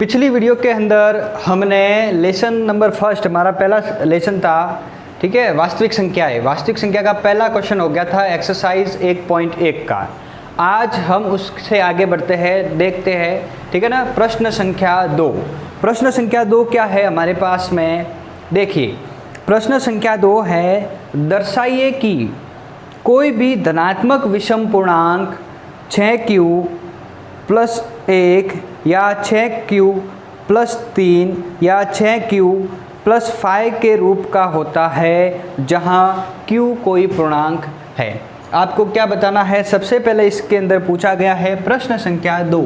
पिछली वीडियो के अंदर हमने लेसन नंबर फर्स्ट, हमारा पहला लेसन था, ठीक है, वास्तविक संख्याएं। वास्तविक संख्या का पहला क्वेश्चन हो गया था एक्सरसाइज 1.1 का। आज हम उससे आगे बढ़ते हैं, देखते हैं, ठीक है ना। प्रश्न संख्या 2। प्रश्न संख्या 2 क्या है हमारे पास में, देखिए प्रश्न संख्या 2 है, दर्शाइए कि कोई भी धनात्मक विषम पूर्णांक 6q + 1 या 6q + 3 या 6q + 5 के रूप का होता है जहां q कोई पूर्णांक है। आपको क्या बताना है, सबसे पहले इसके अंदर पूछा गया है प्रश्न संख्या 2।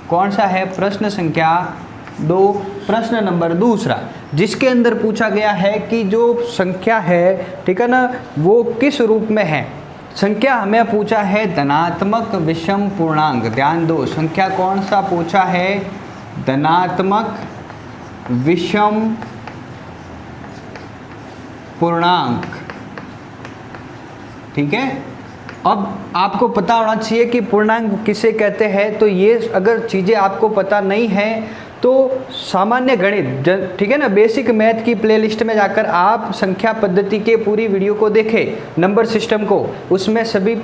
कौन सा है? प्रश्न संख्या 2, प्रश्न नंबर दूसरा, जिसके अंदर पूछा गया है कि जो संख्या है, ठीक है ना, वो किस रूप में है। संख्या हमें पूछा है धनात्मक विषम पूर्णांक। ध्यान दो, संख्या कौन सा पूछा है? धनात्मक विषम पूर्णांक, ठीक है। अब आपको पता होना चाहिए कि पूर्णांक किसे कहते हैं। तो ये अगर चीज़ें आपको पता नहीं है तो सामान्य गणित, ठीक है ना, बेसिक मैथ की प्लेलिस्ट में जाकर आप संख्या पद्धति के पूरी वीडियो को देखें, नंबर सिस्टम को, उसमें सभी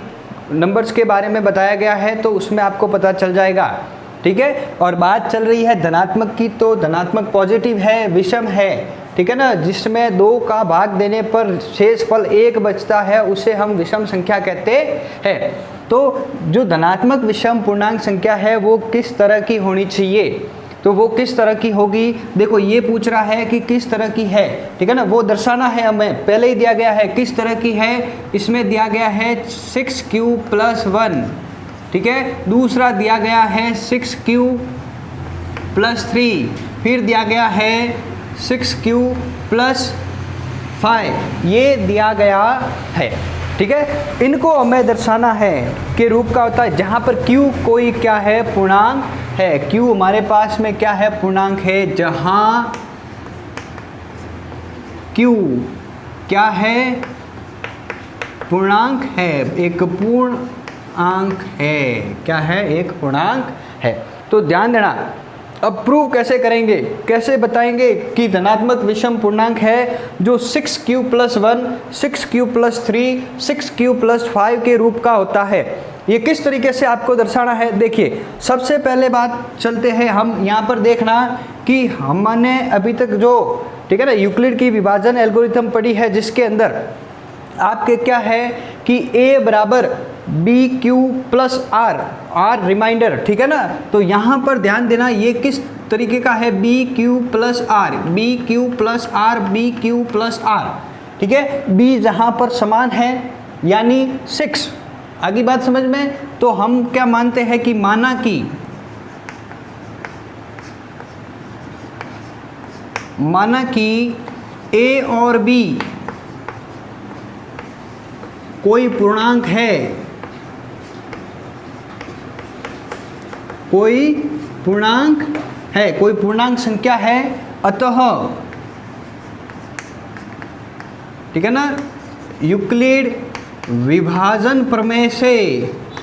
नंबर्स के बारे में बताया गया है, तो उसमें आपको पता चल जाएगा, ठीक है। और बात चल रही है धनात्मक की, तो धनात्मक पॉजिटिव है, विषम है, ठीक है ना, जिसमें 2 का भाग देने पर शेष फल 1 बचता है, उसे हम विषम संख्या कहते हैं। तो जो धनात्मक विषम पूर्णांक संख्या है वो किस तरह की होनी चाहिए, तो वो किस तरह की होगी। देखो ये पूछ रहा है कि किस तरह की है, ठीक है ना, वो दर्शाना है हमें। पहले ही दिया गया है किस तरह की है, इसमें दिया गया है 6q + 1, ठीक है। दूसरा दिया गया है 6q + 3, फिर दिया गया है 6q + 5, ये दिया गया है, ठीक है। इनको हमें दर्शाना है के रूप का होता है जहाँ पर q कोई क्या है, पूर्णांक है। q हमारे पास में क्या है, पूर्णांक है। जहाँ q क्या है, पूर्णांक है, एक पूर्णांक है। क्या है? एक पूर्णांक है। तो ध्यान देना। अब प्रूव कैसे करेंगे, कैसे बताएंगे कि धनात्मक विषम पूर्णांक है जो 6q + 1, 6q + 3, 6q + 5 के रूप का होता है। ये किस तरीके से आपको दर्शाना है, देखिए सबसे पहले बात चलते हैं हम यहाँ पर, देखना कि हमने अभी तक जो, ठीक है ना, यूक्लिड की विभाजन एल्गोरिथम पढ़ी है, जिसके अंदर आपके क्या है कि a = bq + r रिमाइंडर, ठीक है ना। तो यहाँ पर ध्यान देना, ये किस तरीके का है, bq + r, bq + r, bq + r, ठीक है। b जहाँ पर समान है यानी 6, आगे बात समझ में। तो हम क्या मानते हैं कि माना कि a और b कोई पूर्णांक है, कोई पूर्णांक है, कोई पूर्णांक संख्या है, अतः, ठीक है ना, यूक्लिड विभाजन प्रमेय से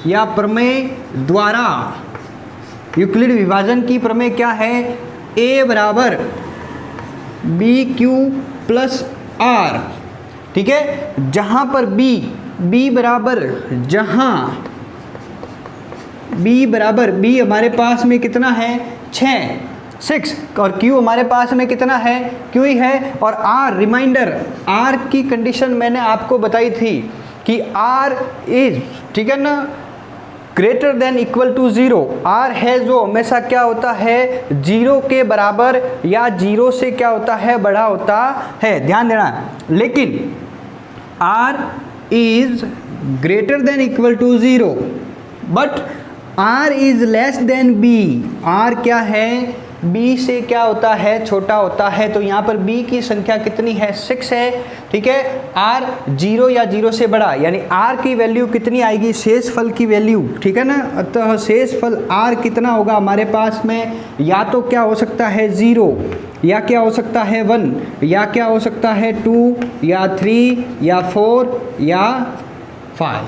या प्रमेय द्वारा, यूक्लिड विभाजन की प्रमेय क्या है, a = bq + r, ठीक है। जहाँ पर b बराबर b हमारे पास में कितना है, 6, और q हमारे पास में कितना है, q ही है, और r रिमाइंडर, r की कंडीशन मैंने आपको बताई थी कि r इज, ठीक है ना, > 0। r है जो हमेशा क्या होता है, 0 के बराबर या 0 से क्या होता है, बड़ा होता है, ध्यान देना। लेकिन r is > 0 but r is less than b, r क्या है, b से क्या होता है, छोटा होता है। तो यहाँ पर b की संख्या कितनी है, 6 है, ठीक है। r 0 या 0 से बड़ा, यानी r की वैल्यू कितनी आएगी, शेष फल की वैल्यू, ठीक है ना। अतः शेष फल r कितना होगा हमारे पास में, या तो क्या हो सकता है 0, या क्या हो सकता है 1, या क्या हो सकता है 2, या 3, या 4, या 5,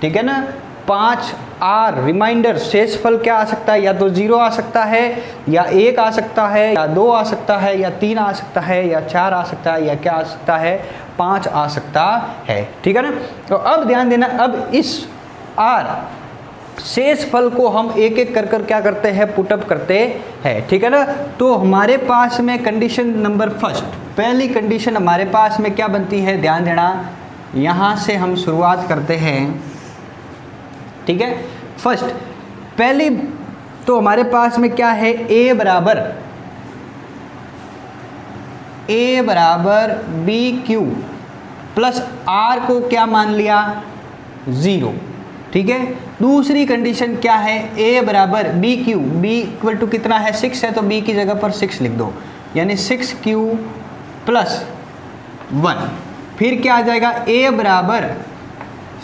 ठीक है ना। 5 आर रिमाइंडर शेषफल क्या आ सकता है, या तो 0 आ सकता है, या 1 आ सकता है, या 2 आ सकता है, या 3 आ सकता है, या 4 आ सकता है, या क्या आ सकता है 5 आ सकता है। ठीक है ना। तो अब ध्यान देना, अब इस आर शेषफल को हम एक एक कर क्या करते हैं, पुटअप करते हैं। ठीक है ना। तो हमारे पास में कंडीशन नंबर फर्स्ट, पहली कंडीशन हमारे पास में क्या बनती है, ध्यान देना, यहाँ से हम शुरुआत करते हैं। ठीक है। फर्स्ट पहली तो हमारे पास में क्या है, ए बराबर बी क्यू प्लस आर को क्या मान लिया, 0। ठीक है। दूसरी कंडीशन क्या है, ए बराबर B Q, B equal to कितना है 6 है, तो बी की जगह पर 6 लिख दो, यानी 6q प्लस 1। फिर क्या आ जाएगा, ए बराबर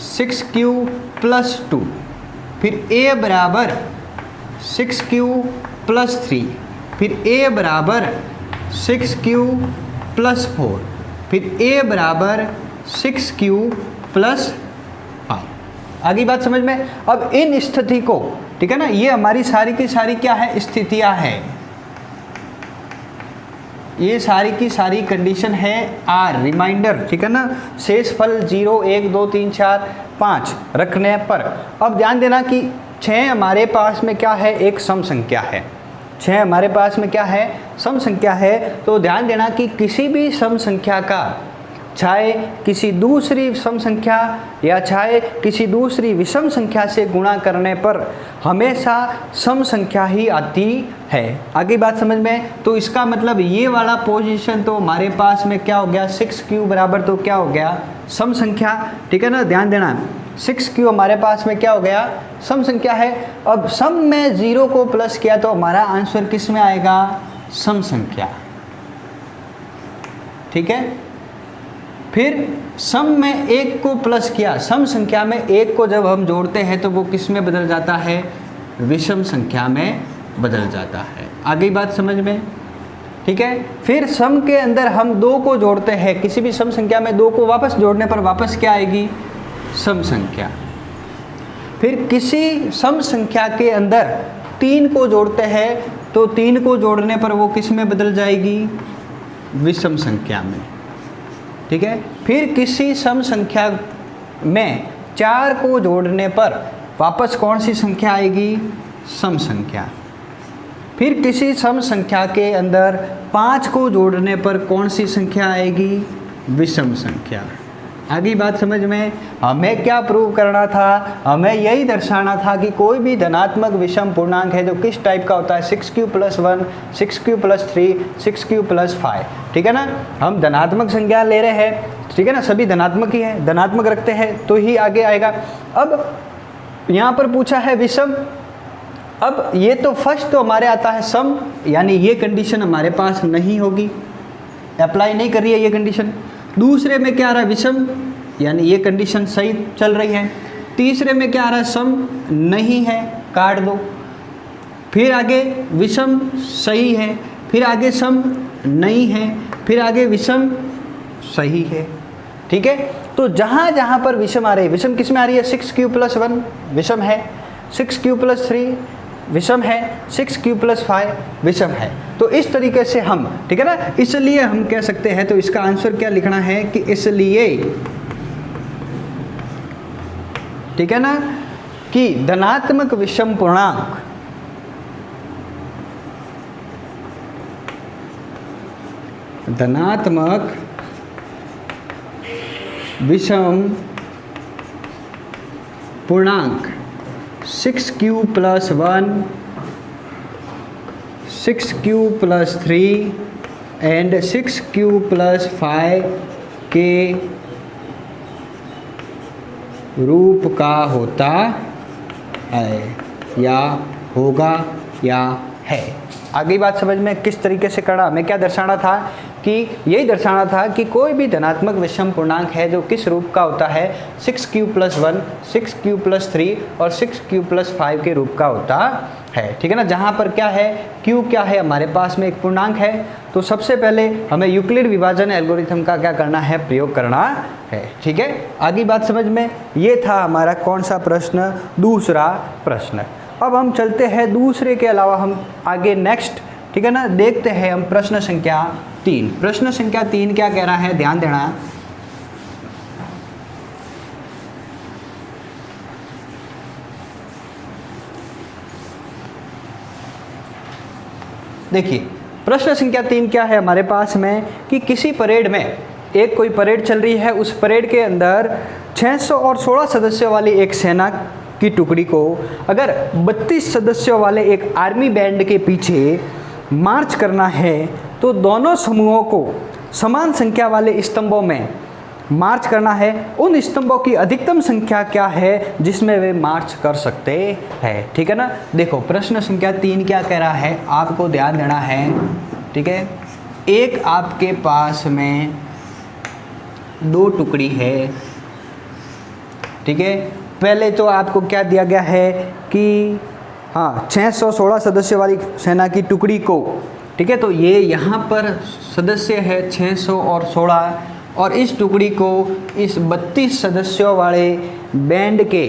6q प्लस 2, फिर ए बराबर 6q प्लस 3, फिर ए बराबर 6q प्लस 4, फिर ए बराबर 6q प्लस 5। आगे बात समझ में। अब इन स्थिति को, ठीक है ना, ये हमारी सारी की सारी क्या है, स्थितियां हैं, ये सारी की सारी कंडीशन है आर रिमाइंडर। ठीक है ना, शेषफल 0 1 2 3 4 5 रखने पर। अब ध्यान देना कि 6 हमारे पास में क्या है, एक सम संख्या है। 6 हमारे पास में क्या है, सम संख्या है। तो ध्यान देना कि किसी भी सम संख्या का चाहे किसी दूसरी सम संख्या या चाहे किसी दूसरी विषम संख्या से गुणा करने पर हमेशा सम संख्या ही आती है। आगे बात समझ में। तो इसका मतलब ये वाला पोजीशन तो हमारे पास में क्या हो गया, 6q बराबर तो क्या हो गया, सम संख्या। ठीक है ना, ध्यान देना 6q हमारे पास में क्या हो गया, सम संख्या है। अब सम में 0 को प्लस किया तो हमारा आंसर किस में आएगा, सम संख्या। ठीक है। फिर सम में 1 को प्लस किया, सम संख्या में 1 को जब हम जोड़ते हैं तो वो किस में बदल जाता है, विषम संख्या में बदल जाता है। आगे बात समझ में। ठीक है। फिर सम के अंदर हम 2 को जोड़ते हैं, किसी भी सम संख्या में 2 को वापस जोड़ने पर वापस क्या आएगी, सम संख्या। फिर किसी सम संख्या के अंदर 3 को जोड़ते हैं तो 3 को जोड़ने पर वो किस में बदल जाएगी, विषम संख्या में। ठीक है। फिर किसी सम संख्या में 4 को जोड़ने पर वापस कौन सी संख्या आएगी, सम संख्या। फिर किसी सम संख्या के अंदर 5 को जोड़ने पर कौन सी संख्या आएगी, विषम संख्या। आगे बात समझ में। हमें क्या प्रूव करना था, हमें यही दर्शाना था कि कोई भी धनात्मक विषम पूर्णांक है जो किस टाइप का होता है, 6q plus 1, 6q plus 3, 6q plus 5। ठीक है ना। हम धनात्मक संख्या ले रहे हैं, ठीक है ना, सभी धनात्मक ही है, धनात्मक रखते हैं तो ही आगे आएगा। अब यहाँ पर पूछा है विषम। अब ये तो फर्स्ट तो हमारे आता है सम, यानी ये कंडीशन हमारे पास नहीं होगी, अप्लाई नहीं कर रही है ये कंडीशन। दूसरे में क्या आ रहा है, विषम, यानी ये कंडीशन सही चल रही है। तीसरे में क्या आ रहा है, सम नहीं है, काट दो। फिर आगे विषम सही है, फिर आगे सम नहीं है, फिर आगे विषम सही है। ठीक है। तो जहाँ जहाँ पर विषम आ रही है, विषम किस में आ रही है, 6q प्लस 1 विषम है, 6q प्लस 3 विषम है, 6q प्लस 5 विषम है। तो इस तरीके से हम, ठीक है ना, इसलिए हम कह सकते हैं, तो इसका आंसर क्या लिखना है कि इसलिए, ठीक है ना, कि धनात्मक विषम पूर्णांक धनात्मक विषम पूर्णांक 6q plus 1, 6q plus 3 and 6q plus 5 के रूप का होता है या होगा या है। आगे बात समझ में किस तरीके से करना, हमें क्या दर्शाना था कि यही दर्शाना था कि कोई भी धनात्मक विषम पूर्णांक है जो किस रूप का होता है, 6q + 1, 6q + 3 और 6q + 5 के रूप का होता है, ठीक है ना। जहाँ पर क्या है, q क्या है, हमारे पास में एक पूर्णांक है, तो सबसे पहले हमें यूक्लिड विभाजन एल्गोरिथम का क्या करना है, प्रयोग करना है, ठीक है। आगे बात समझ में, ये था हमारा कौन सा प्रश्न, दूसरा प्रश्न। अब हम चलते हैं दूसरे के अलावा हम आगे नेक्स्ट, ठीक है ना, देखते हैं हम प्रश्न संख्या 3। प्रश्न संख्या 3 क्या कह रहा है, ध्यान देना। देखिए प्रश्न संख्या 3 क्या है हमारे पास में कि किसी परेड में, एक कोई परेड चल रही है, उस परेड के अंदर 616 सदस्यों वाली एक सेना की टुकड़ी को अगर 32 सदस्यों वाले एक आर्मी बैंड के पीछे मार्च करना है तो दोनों समूहों को समान संख्या वाले स्तंभों में मार्च करना है। उन स्तंभों की अधिकतम संख्या क्या है जिसमें वे मार्च कर सकते हैं, ठीक है ना। देखो प्रश्न संख्या 3 क्या कह रहा है, आपको ध्यान देना है, ठीक है। एक आपके पास में 2 टुकड़ी है, ठीक है। पहले तो आपको क्या दिया गया है कि हाँ 616 सदस्य वाली सेना की टुकड़ी को, ठीक है, तो ये यहाँ पर सदस्य है 616 और इस टुकड़ी को इस 32 सदस्यों वाले बैंड के,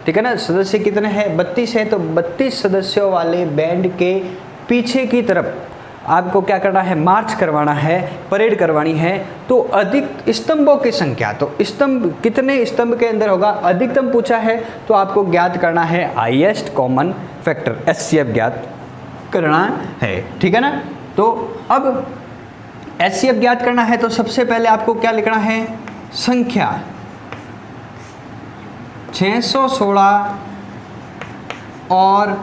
ठीक है ना, सदस्य कितने हैं, 32 है, तो 32 सदस्यों वाले बैंड के पीछे की तरफ आपको क्या करना है, मार्च करवाना है, परेड करवानी है। तो अधिक स्तंभों की संख्या, तो स्तंभ कितने स्तंभ के अंदर होगा, अधिकतम पूछा है, तो आपको ज्ञात करना है हाईएस्ट कॉमन फैक्टर, HCF ज्ञात करना है, ठीक है ना। तो अब HCF ज्ञात करना है तो सबसे पहले आपको क्या लिखना है, संख्या 616 और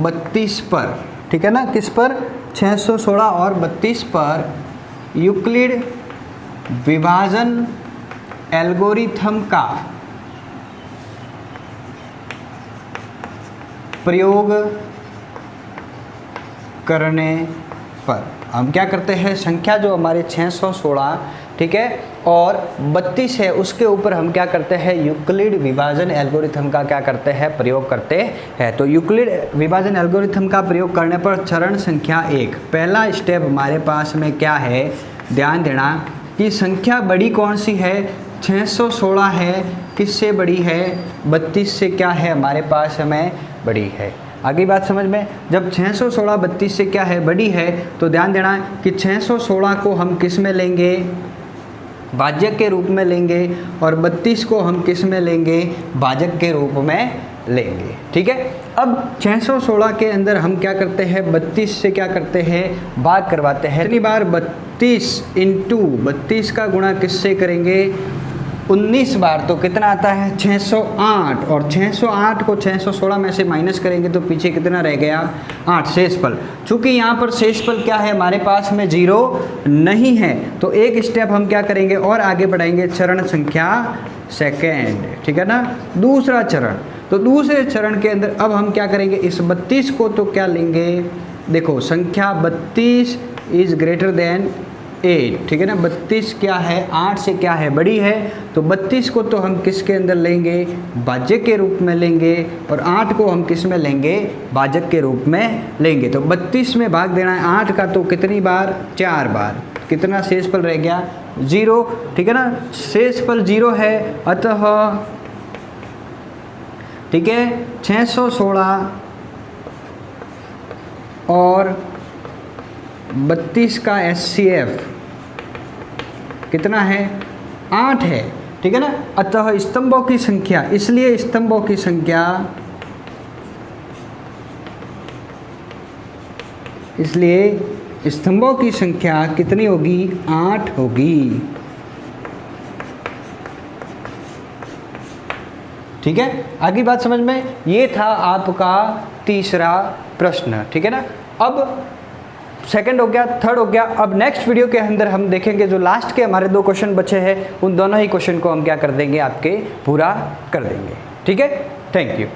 32 पर, ठीक है ना, किस पर, 616 और 32 पर यूक्लिड विभाजन एल्गोरिथम का प्रयोग करने पर हम क्या करते हैं, संख्या जो हमारे 616, ठीक है, और 32 है, उसके ऊपर हम क्या करते हैं, यूक्लिड विभाजन एल्गोरिथम का क्या करते हैं, प्रयोग करते हैं। तो यूक्लिड विभाजन एल्गोरिथम का प्रयोग करने पर चरण संख्या 1, पहला स्टेप हमारे पास में क्या है, ध्यान देना कि संख्या बड़ी कौन सी है, 616 है, किससे बड़ी है, 32 से क्या है हमारे पास में बड़ी है। आगे बात समझ में, जब 616 32 से क्या है, बड़ी है, तो ध्यान देना कि 616 को हम किस में लेंगे, भाजक के रूप में लेंगे, और 32 को हम किस में लेंगे, भाजक के रूप में लेंगे, ठीक है। अब 616 के अंदर हम क्या करते हैं, 32 से क्या करते हैं, भाग करवाते हैं। इतनी बार 32 इंटू 32 का गुणा किससे करेंगे, 19 बार, तो कितना आता है, 608, और 608 को 616 में से माइनस करेंगे तो पीछे कितना रह गया, 8 शेषफल। चूँकि यहाँ पर शेषफल क्या है हमारे पास में 0 नहीं है, तो एक स्टेप हम क्या करेंगे और आगे बढ़ाएंगे, चरण संख्या 2, ठीक है ना, दूसरा चरण। तो दूसरे चरण के अंदर अब हम क्या करेंगे, इस 32 को तो क्या लेंगे, देखो संख्या 32 इज़ ग्रेटर देन 8, ठीक है ना, 32 क्या है, 8 से क्या है, बड़ी है, तो 32 को तो हम किसके अंदर लेंगे, भाजक के रूप में लेंगे, और 8 को हम किस में लेंगे, भाजक के रूप में लेंगे। तो 32 में भाग देना है 8 का, तो कितनी बार, 4 बार, कितना शेषफल रह गया, 0, ठीक है ना, शेषफल 0 है, अतः ठीक है 616 और 32 का HCF कितना है, 8 है, ठीक है ना। अतः स्तंभों की संख्या, इसलिए स्तंभों की संख्या, इसलिए स्तंभों की संख्या कितनी होगी, 8 होगी, ठीक है। आगे बात समझ में, ये था आपका तीसरा प्रश्न, ठीक है ना। अब सेकंड हो गया, थर्ड हो गया। अब नेक्स्ट वीडियो के अंदर हम देखेंगे जो लास्ट के हमारे 2 क्वेश्चन बचे हैं, उन दोनों ही क्वेश्चन को हम क्या कर देंगे, आपके पूरा कर देंगे, ठीक है। Thank you.